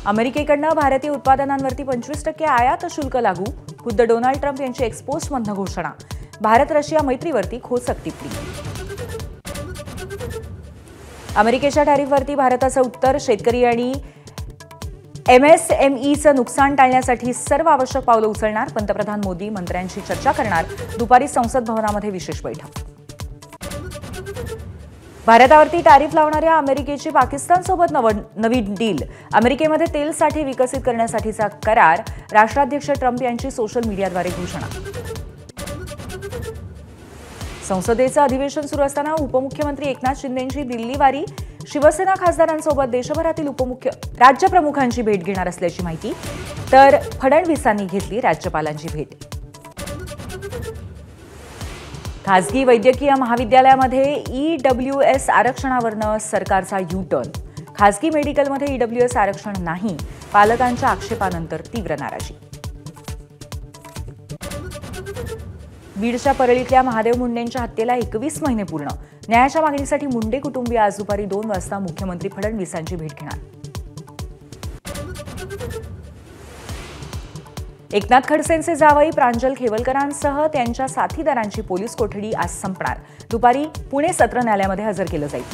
अमेरिकेकडनं भारतीय उत्पादनांवरती 25% आयात शुल्क लागू. खुद्द डोनाल्ड ट्रम्प यांची एक्सपोस्टमधनं घोषणा. भारत रशिया मैत्रीवरती खोचक टिप्पणी. अमेरिकेच्या टॅरिफवरती भारताचं उत्तर. शेतकरी आणि MSMEचं नुकसान टाळण्यासाठी सर्व आवश्यक पावलं उचलणार. पंतप्रधान मोदी मंत्र्यांशी चर्चा करणार. दुपारी संसद भवनामध्ये विशेष बैठक. भारतावरती टॅरिफ लावणाऱ्या अमेरिकेची पाकिस्तानसोबत नवी डील. अमेरिकेमध्ये तेल साठे विकसित करण्यासाठीचा करार. राष्ट्राध्यक्ष ट्रम्प यांची सोशल मीडियाद्वारे घोषणा. संसदेचं अधिवेशन सुरू असताना उपमुख्यमंत्री एकनाथ शिंदेंची दिल्लीवारी. शिवसेना खासदारांसोबत देशभरातील राज्यप्रमुखांची भेट घेणार असल्याची माहिती. तर फडणवीसांनी घेतली राज्यपालांची भेट. खासगी वैद्यकीय महाविद्यालयामध्ये EWS आरक्षणावरनं सरकारचा U-टर्न. खासगी मेडिकलमध्ये EWS आरक्षण नाही. पालकांच्या आक्षेपानंतर तीव्र नाराजी. बीडच्या परळीतल्या महादेव मुंडेंच्या हत्येला 21 महिने पूर्ण. न्यायाच्या मागणीसाठी मुंडे कुटुंबीय आज दुपारी 2 वाजता मुख्यमंत्री फडणवीसांची भेट घेणार. एकनाथ खडसेंचे जावई प्रांजल खेवलकरांसह त्यांच्या साथीदारांची पोलीस कोठडी आज संपणार. दुपारी पुणे सत्र न्यायालयामध्ये हजर केलं जाईल.